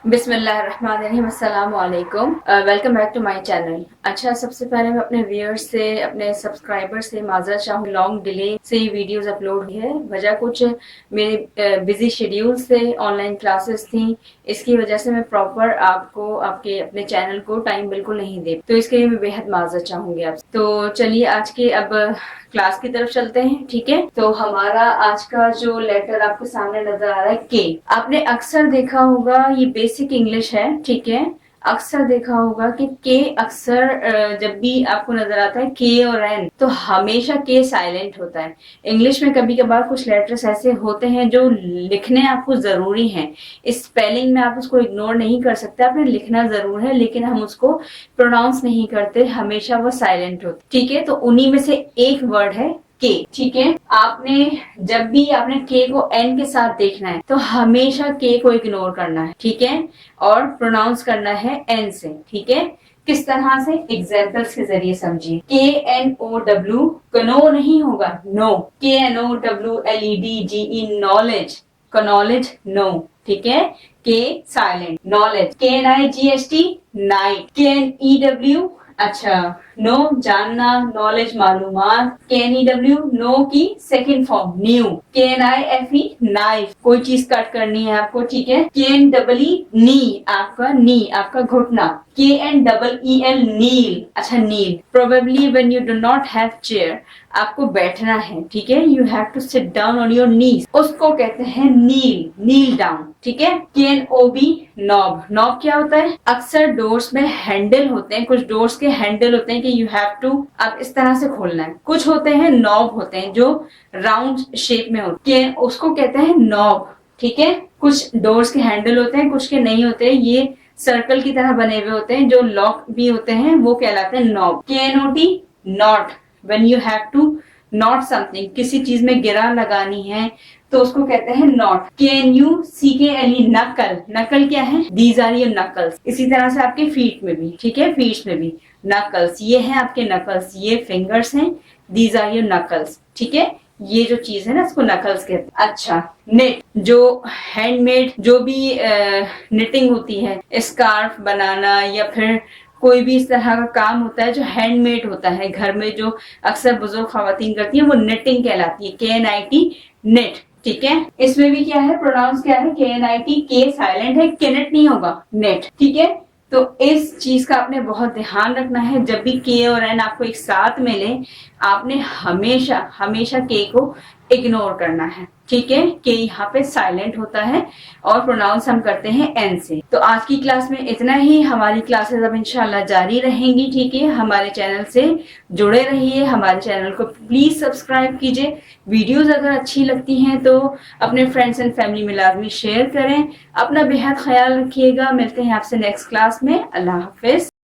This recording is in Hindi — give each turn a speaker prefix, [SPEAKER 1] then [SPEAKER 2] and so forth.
[SPEAKER 1] बिस्मिल्लाहिर्रहमानिर्रहीम, अस्सलाम वालेकुम। Welcome back to my channel. अच्छा, सबसे पहले मैं अपने व्यूअर्स से, अपने सब्सक्राइबर से माजरत चाहूँ, लॉन्ग डिले से वीडियोस अपलोड हुई है। वजह कुछ मेरे बिजी शेड्यूल से, ऑनलाइन क्लासेस थी, इसकी वजह से मैं प्रॉपर आपको, आपके अपने चैनल को टाइम बिल्कुल नहीं दे, तो इसके लिए मैं बेहद माजरत चाहूंगी आपसे। तो चलिए आज के अब क्लास की तरफ चलते हैं। ठीक है, तो हमारा आज का जो लेटर आपके सामने नजर आ रहा है, के। आपने अक्सर देखा होगा, ये बेसिक इंग्लिश है, ठीक है। अक्सर देखा होगा कि के अक्सर जब भी आपको नजर आता है के और एन, तो हमेशा के साइलेंट होता है। इंग्लिश में कभी कभार कुछ लेटर्स ऐसे होते हैं जो लिखने आपको जरूरी हैं। स्पेलिंग में आप उसको इग्नोर नहीं कर सकते, आपने लिखना जरूर है, लेकिन हम उसको प्रोनाउंस नहीं करते, हमेशा वो साइलेंट होते। ठीक है, तो उन्हीं में से एक वर्ड है के। ठीक है, आपने जब भी आपने के को एन के साथ देखना है तो हमेशा के को इग्नोर करना है, ठीक है, और प्रोनाउंस करना है एन से। ठीक है, किस तरह से, एग्जाम्पल्स के जरिए समझिए। KNOW, कनो नहीं होगा, know. KNOWLEDGE, knowledge, knowledge, know. ठीक है, K silent, knowledge. KNIGHT, knight. KNEW, अच्छा, नो जानना, नॉलेज मालूमात। KNEW, नो की second form, knew. KNIFE, knife, कोई चीज कट करनी है आपको, ठीक है। KNEE, नी, आपका घुटना। KNEEL, नील, अच्छा kneel. Probably when you do not have chair, आपको बैठना है, ठीक है, you have to sit down on your knees, उसको कहते हैं नील, नील डाउन। ठीक है। KNOB, knob. नॉब क्या होता है, अक्सर डोर्स में हैंडल होते हैं, कुछ डोर्स के हैंडल होते हैं कि यू हैव टू, आप इस तरह से खोलना है। कुछ होते हैं नॉब होते हैं जो राउंड शेप में होते हैं, उसको कहते हैं नॉब। ठीक है, कुछ डोर्स के हैंडल होते हैं, कुछ के नहीं होते, ये सर्कल की तरह बने हुए होते हैं, जो लॉक भी होते हैं, वो कहलाते हैं knob. KNOT, knot, when you have to knot something, किसी चीज में गिरा लगानी है तो उसको कहते हैं नॉट। KNUCKLE, नकल। नकल क्या है, दीज आर योर नकल्स। इसी तरह से आपके फीट में भी, ठीक है, फीट में भी नकल्स, ये हैं आपके नकल्स, ये फिंगर्स हैं, दीज आर योर नकल्स। ठीक है, ये जो चीज है ना, इसको नकल्स कहते हैं। अच्छा, नेट, जो हैंडमेड, जो भी निटिंग होती है, स्कार्फ बनाना या फिर कोई भी इस तरह का काम होता है जो हैंडमेड होता है, घर में जो अक्सर बुजुर्ग खवातीन करती हैं, वो निटिंग कहलाती है। KNIT, net. ठीक है, इसमें भी क्या है, प्रोनाउंस क्या है, KNIT, के साइलेंट है, केनेट नहीं होगा, नेट। ठीक है, तो इस चीज का आपने बहुत ध्यान रखना है, जब भी के और एन आपको एक साथ मिले, आपने हमेशा हमेशा के को इग्नोर करना है। ठीक है, के यहाँ पे साइलेंट होता है और प्रोनाउंस हम करते हैं एन से। तो आज की क्लास में इतना ही, हमारी क्लासेस अब इंशाल्लाह जारी रहेंगी। ठीक है, हमारे चैनल से जुड़े रहिए, हमारे चैनल को प्लीज सब्सक्राइब कीजिए। वीडियोस अगर अच्छी लगती हैं तो अपने फ्रेंड्स एंड फैमिली में लाजमी शेयर करें। अपना बेहद ख्याल रखिएगा, मिलते हैं आपसे नेक्स्ट क्लास में। अल्लाह हाफिज।